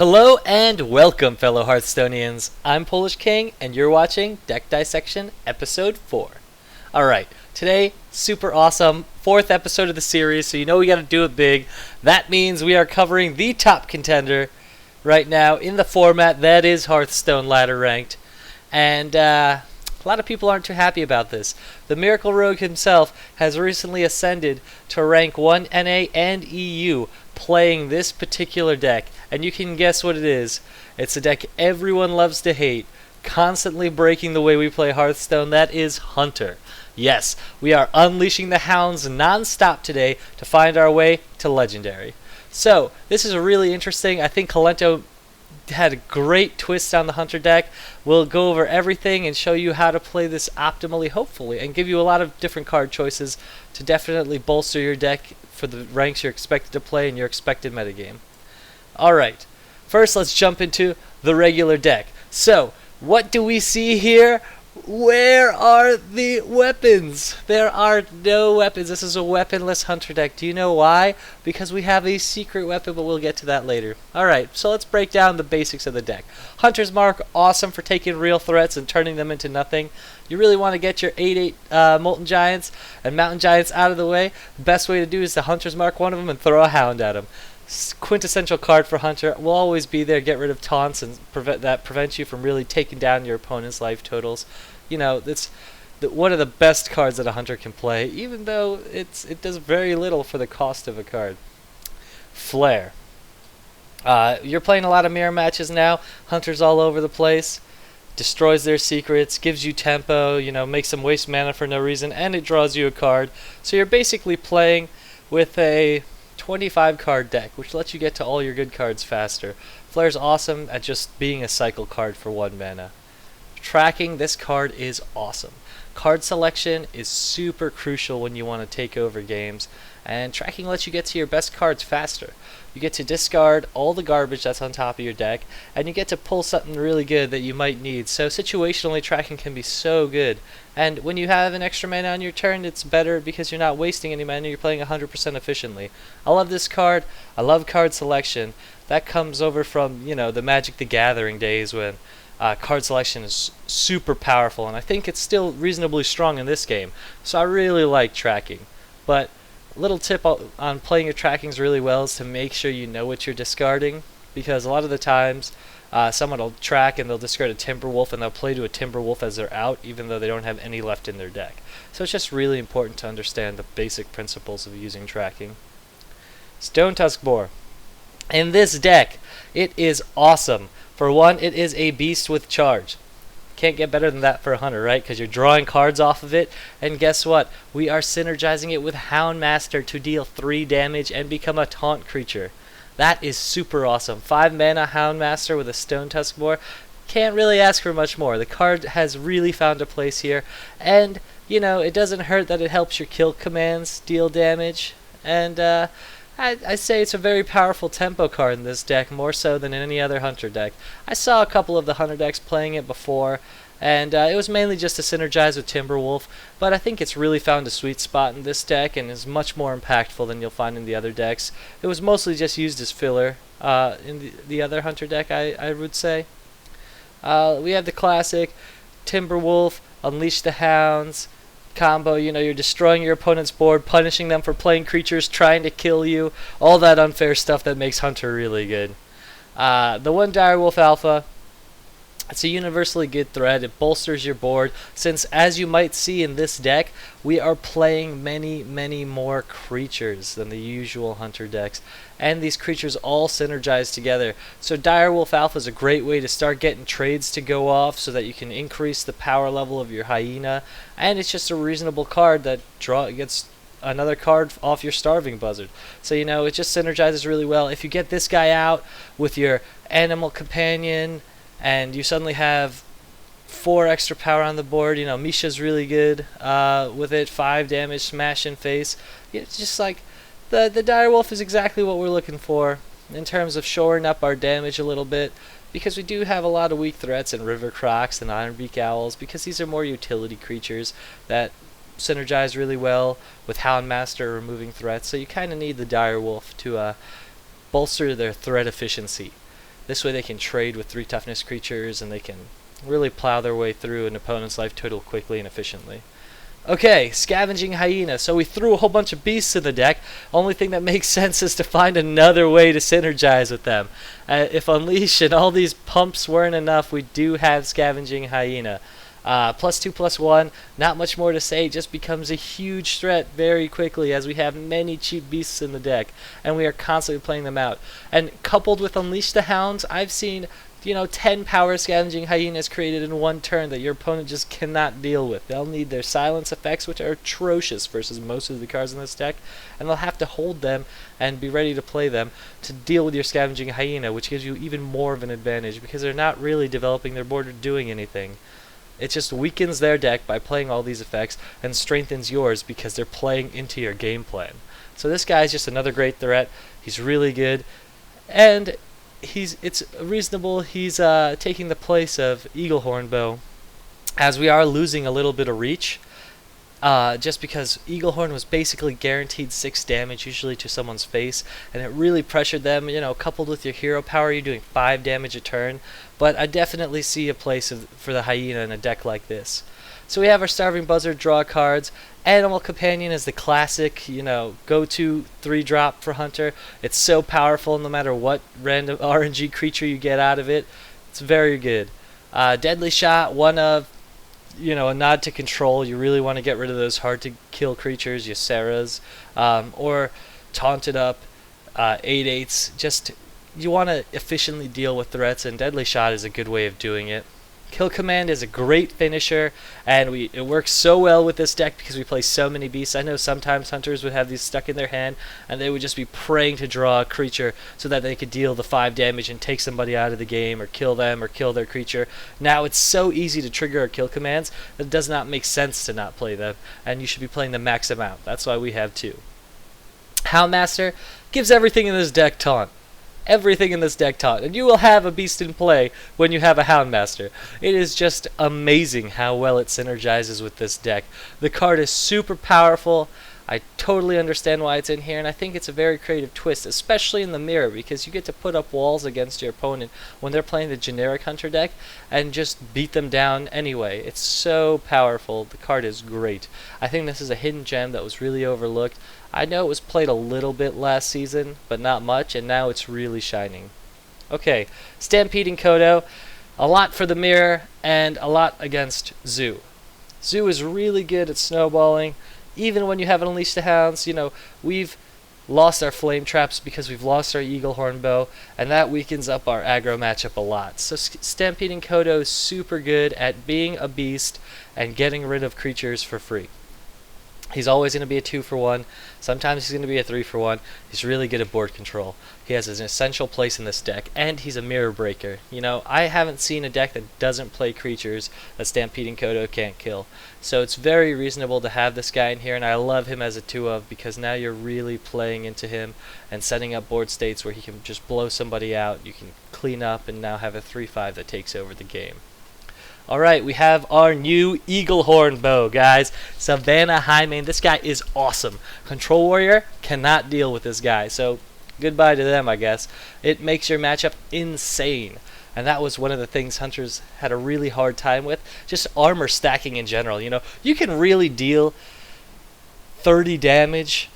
Hello and welcome, fellow Hearthstonians. I'm PolishKing, and you're watching Deck Dissection Episode 4. Alright, today, super awesome, 4th episode of the series, so you know we gotta do it big. That means we are covering the top contender right now in the format that is Hearthstone Ladder Ranked. And a lot of people aren't too happy about this. The Miracle Rogue himself has recently ascended to rank 1 NA and EU, playing this particular deck, and you can guess what it is. It's a deck everyone loves to hate, constantly breaking the way we play Hearthstone. That is Hunter. Yes, we are unleashing the hounds non-stop today to find our way to Legendary. So, this is really interesting. I think Kolento had a great twist on the Hunter deck. We'll go over everything and show you how to play this optimally, hopefully, and give you a lot of different card choices to definitely bolster your deck for the ranks you're expected to play in your expected metagame. Alright, first let's jump into the regular deck. So, what do we see here? Where are the weapons? There are no weapons. This is a weaponless Hunter deck. Do you know why? Because we have a secret weapon, but we'll get to that later. Alright, so let's break down the basics of the deck. Hunter's Mark, awesome for taking real threats and turning them into nothing. You really want to get your 8/8 Molten Giants and Mountain Giants out of the way. The best way to do is to Hunter's Mark one of them and throw a Hound at them. Quintessential card for Hunter. Will always be there. Get rid of taunts and prevents you from really taking down your opponent's life totals. You know, it's one of the best cards that a Hunter can play, even though it does very little for the cost of a card. Flare. You're playing a lot of mirror matches now. Hunters all over the place. Destroys their secrets, gives you tempo, you know, makes them waste mana for no reason, and it draws you a card. So you're basically playing with a 25 card deck, which lets you get to all your good cards faster. Flare's awesome at just being a cycle card for 1 mana. Tracking, this card is awesome. Card selection is super crucial when you want to take over games, and tracking lets you get to your best cards faster. You get to discard all the garbage that's on top of your deck, and you get to pull something really good that you might need. So situationally, tracking can be so good. And when you have an extra mana on your turn, it's better because you're not wasting any mana, you're playing 100% efficiently. I love this card. I love card selection. That comes over from, you know, the Magic the Gathering days when card selection is super powerful, and I think it's still reasonably strong in this game. So I really like tracking. But a little tip on playing your trackings really well is to make sure you know what you're discarding, because a lot of the times someone will track and they'll discard a Timberwolf and they'll play to a Timberwolf as they're out, even though they don't have any left in their deck. So it's just really important to understand the basic principles of using tracking. Stone Tusk Boar. In this deck, it is awesome. For one, it is a beast with charge. Can't get better than that for a Hunter, right? Because you're drawing cards off of it, and guess what? We are synergizing it with Houndmaster to deal 3 damage and become a taunt creature. That is super awesome. 5 mana Houndmaster with a Stone Tusk Boar. Can't really ask for much more. The card has really found a place here, and you know, it doesn't hurt that it helps your kill commands deal damage, and I say it's a very powerful tempo card in this deck, more so than in any other Hunter deck. I saw a couple of the Hunter decks playing it before, and it was mainly just to synergize with Timberwolf, but I think it's really found a sweet spot in this deck and is much more impactful than you'll find in the other decks. It was mostly just used as filler in the other Hunter deck, I would say. We have the classic Timberwolf, Unleash the Hounds combo. You know, you're destroying your opponent's board, punishing them for playing creatures, trying to kill you, all that unfair stuff that makes Hunter really good. The one Direwolf Alpha, it's a universally good threat. It bolsters your board, since as you might see in this deck, we are playing many more creatures than the usual Hunter decks, and these creatures all synergize together. So Direwolf Alpha is a great way to start getting trades to go off so that you can increase the power level of your Hyena, and it's just a reasonable card that gets another card off your Starving Buzzard. So, you know, it just synergizes really well. If you get this guy out with your Animal Companion, and you suddenly have 4 extra power on the board. You know, Misha's really good with it. 5 damage, smash in face. It's just like the Direwolf is exactly what we're looking for in terms of shoring up our damage a little bit, because we do have a lot of weak threats in River Crocs and Ironbeak Owls, because these are more utility creatures that synergize really well with Houndmaster removing threats. So you kind of need the Direwolf to bolster their threat efficiency. This way they can trade with 3 toughness creatures, and they can really plow their way through an opponent's life total quickly and efficiently. Okay, Scavenging Hyena. So we threw a whole bunch of beasts in the deck. Only thing that makes sense is to find another way to synergize with them. If Unleash and all these pumps weren't enough, we do have Scavenging Hyena. +2/+1, not much more to say, just becomes a huge threat very quickly as we have many cheap beasts in the deck, and we are constantly playing them out. And coupled with Unleash the Hounds, I've seen 10 power Scavenging Hyenas created in one turn that your opponent just cannot deal with. They'll need their silence effects, which are atrocious versus most of the cards in this deck, and they'll have to hold them and be ready to play them to deal with your Scavenging Hyena, which gives you even more of an advantage because they're not really developing their board or doing anything. It just weakens their deck by playing all these effects and strengthens yours because they're playing into your game plan. So this guy is just another great threat. He's really good, and it's reasonable he's taking the place of Eagle Hornbow, as we are losing a little bit of reach, just because Eagle Horn was basically guaranteed 6 damage usually to someone's face, and it really pressured them. Coupled with your hero power, you're doing 5 damage a turn, but I definitely see a place for the Hyena in a deck like this. So we have our Starving Buzzard draw cards. Animal Companion is the classic, go-to 3-drop for Hunter. It's so powerful no matter what random RNG creature you get out of it. It's very good. Deadly Shot, one of, a nod to control. You really want to get rid of those hard-to-kill creatures, your Sarahs, or Taunted Up, 8/8s. Just, you want to efficiently deal with threats, and Deadly Shot is a good way of doing it. Kill Command is a great finisher, and it works so well with this deck because we play so many beasts. I know sometimes hunters would have these stuck in their hand, and they would just be praying to draw a creature so that they could deal the 5 damage and take somebody out of the game, or kill them, or kill their creature. Now it's so easy to trigger our kill commands that it does not make sense to not play them, and you should be playing the max amount. That's why we have 2. Houndmaster gives everything in this deck taunt. Everything in this deck taunt, and you will have a beast in play when you have a Houndmaster. It is just amazing how well it synergizes with this deck. The card is super powerful. I totally understand why it's in here, and I think it's a very creative twist, especially in the mirror, because you get to put up walls against your opponent when they're playing the generic Hunter deck and just beat them down anyway. It's so powerful. The card is great. I think this is a hidden gem that was really overlooked. I know it was played a little bit last season, but not much, and now it's really shining. Okay, Stampeding Kodo. A lot for the mirror, and a lot against Zoo. Zoo is really good at snowballing. Even when you have Unleash the Hounds, we've lost our Flame Traps because we've lost our Eagle Hornbow, and that weakens up our aggro matchup a lot. So Stampeding Kodo is super good at being a beast and getting rid of creatures for free. He's always going to be a 2-for-1. Sometimes he's going to be a 3-for-1. He's really good at board control. He has an essential place in this deck, and he's a mirror breaker. I haven't seen a deck that doesn't play creatures that Stampeding Kodo can't kill. So it's very reasonable to have this guy in here, and I love him as a 2-of because now you're really playing into him and setting up board states where he can just blow somebody out. You can clean up and now have a 3-5 that takes over the game. Alright, we have our new Eagle Hornbow, guys. Savannah Highmane. This guy is awesome. Control Warrior cannot deal with this guy, so goodbye to them, I guess. It makes your matchup insane. And that was one of the things hunters had a really hard time with. Just armor stacking in general. You can really deal 30 damage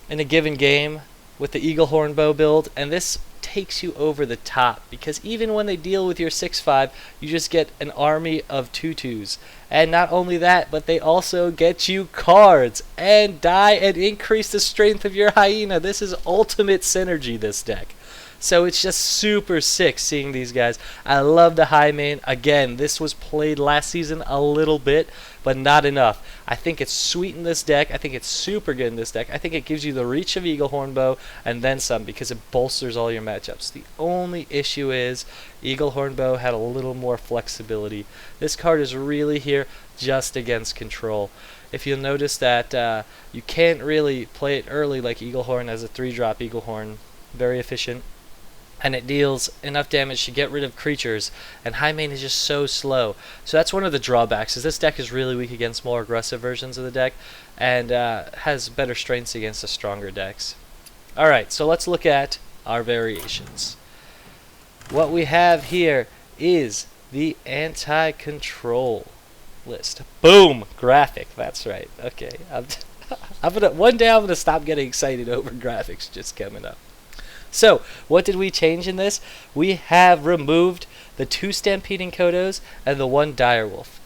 in a given game with the Eagle Hornbow build, and this takes you over the top, because even when they deal with your 6/5, you just get an army of 2/2s. And not only that, but they also get you cards and die and increase the strength of your Hyena. This is ultimate synergy, this deck. So it's just super sick seeing these guys. I love the Highmane. Again, this was played last season a little bit, but not enough. I think it's sweet in this deck. I think it's super good in this deck. I think it gives you the reach of Eagle Hornbow and then some, because it bolsters all your matchups. The only issue is Eagle Hornbow had a little more flexibility. This card is really here just against control. If you'll notice that you can't really play it early like Eagle Horn as a 3-drop Eagle Horn. Very efficient. And it deals enough damage to get rid of creatures, and Highmane is just so slow. So that's one of the drawbacks, is this deck is really weak against more aggressive versions of the deck, and has better strengths against the stronger decks. Alright, so let's look at our variations. what we have here is the anti-control list. Boom! Graphic. That's right. Okay. One day I'm gonna stop getting excited over graphics just coming up. So, what did we change in this? We have removed the 2 Stampeding Kodos and the 1 Direwolf.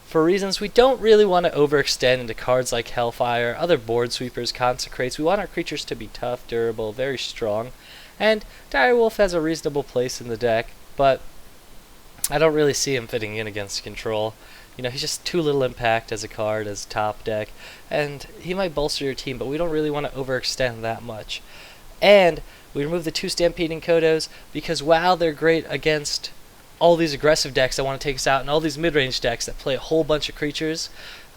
For reasons we don't really want to overextend into cards like Hellfire, other board sweepers, Consecrates. We want our creatures to be tough, durable, very strong. And Direwolf has a reasonable place in the deck, but I don't really see him fitting in against control. You know, he's just too little impact as a card, as top deck, and he might bolster your team, but we don't really want to overextend that much. And we remove the 2 Stampeding Kodos because while they're great against all these aggressive decks that want to take us out and all these mid-range decks that play a whole bunch of creatures,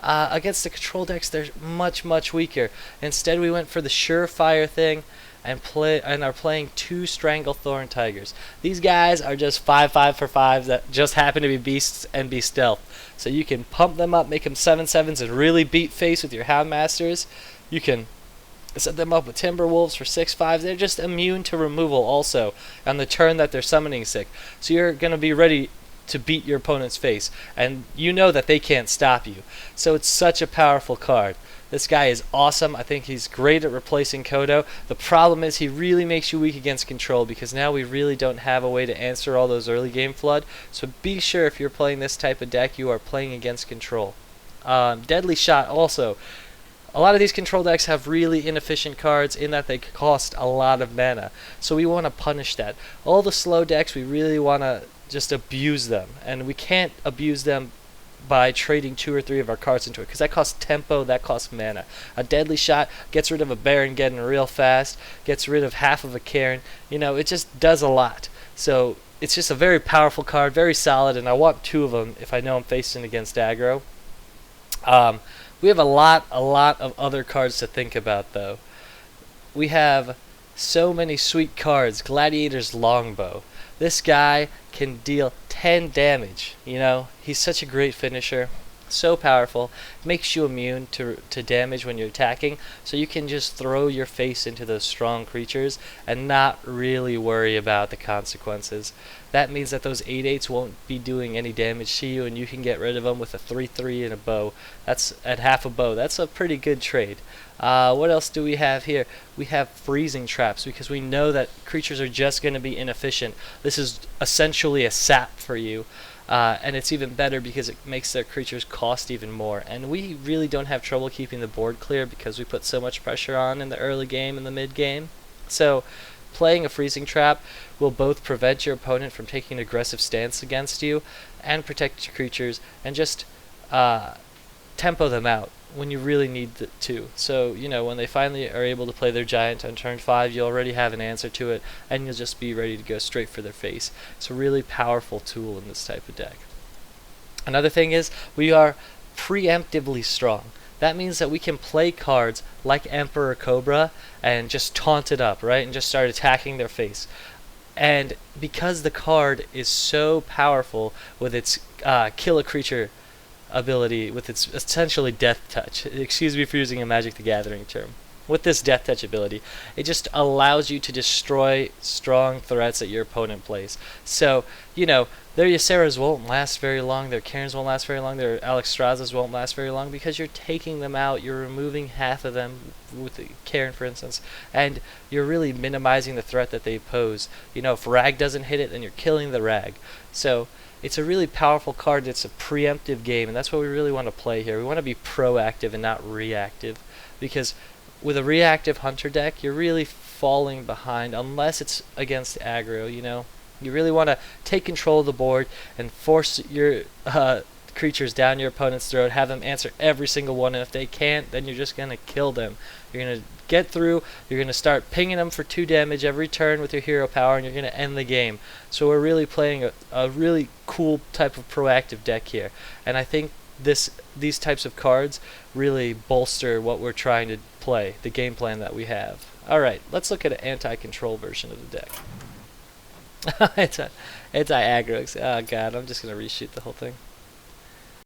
against the control decks they're much, much weaker. Instead we went for the surefire thing and are playing 2 Stranglethorn Tigers. These guys are just 5/5 for 5s that just happen to be beasts and be stealth. So you can pump them up, make them 7/7s, and really beat face with your Houndmasters. You can set them up with Timberwolves for 6/5s. They're just immune to removal also on the turn that they're summoning sick. So you're going to be ready to beat your opponent's face, and you know that they can't stop you. So it's such a powerful card. This guy is awesome. I think he's great at replacing Kodo. The problem is he really makes you weak against control because now we really don't have a way to answer all those early game flood. So be sure if you're playing this type of deck, you are playing against control. Deadly Shot also. A lot of these control decks have really inefficient cards in that they cost a lot of mana. So we want to punish that. All the slow decks, we really want to just abuse them. And we can't abuse them by trading 2 or 3 of our cards into it, because that costs tempo, that costs mana. A Deadly Shot gets rid of a Baron getting real fast, gets rid of half of a Cairn. You know, it just does a lot. So it's just a very powerful card, very solid, and I want 2 of them if I know I'm facing against aggro. We have a lot of other cards to think about, though. We have so many sweet cards. Gladiator's Longbow. This guy can deal 10 damage. You know, he's such a great finisher. So powerful. Makes you immune to damage when you're attacking. So you can just throw your face into those strong creatures and not really worry about the consequences. That means that those 8/8s won't be doing any damage to you, and you can get rid of them with a 3/3 and a bow. That's at half a bow. That's a pretty good trade. What else do we have here? We have freezing traps because we know that creatures are just going to be inefficient. This is essentially a sap for you. And it's even better because it makes their creatures cost even more. And we really don't have trouble keeping the board clear because we put so much pressure on in the early game and the mid game. So playing a freezing trap will both prevent your opponent from taking an aggressive stance against you and protect your creatures and just tempo them out when you really need to. So, you know, when they finally are able to play their giant on turn 5, you already have an answer to it, and you'll just be ready to go straight for their face. It's a really powerful tool in this type of deck. Another thing is, we are preemptively strong. That means that we can play cards like Emperor Cobra and just taunt it up, right? And just start attacking their face. And because the card is so powerful with its kill a creature ability, with its essentially death touch, excuse me for using a Magic the Gathering term, with this death touch ability, it just allows you to destroy strong threats that your opponent plays. So, you know, their Ysseras won't last very long, their Cairns won't last very long, their Alexstraszas won't last very long because you're taking them out, you're removing half of them with the Cairn, for instance, and you're really minimizing the threat that they pose. You know, if Rag doesn't hit it, then you're killing the Rag. So it's a really powerful card. It's a preemptive game, and that's what we really want to play here. We want to be proactive and not reactive, because with a reactive hunter deck, you're really falling behind unless it's against aggro, you know. You really want to take control of the board and force your creatures down your opponent's throat, have them answer every single one, and if they can't, then you're just going to kill them. You're going to get through, you're going to start pinging them for 2 damage every turn with your hero power, and you're going to end the game. So we're really playing a really cool type of proactive deck here, and I think these types of cards really bolster what we're trying to play, the game plan that we have. Alright, let's look at an anti-control version of the deck. It's anti-aggro. Oh god, I'm just going to reshoot the whole thing.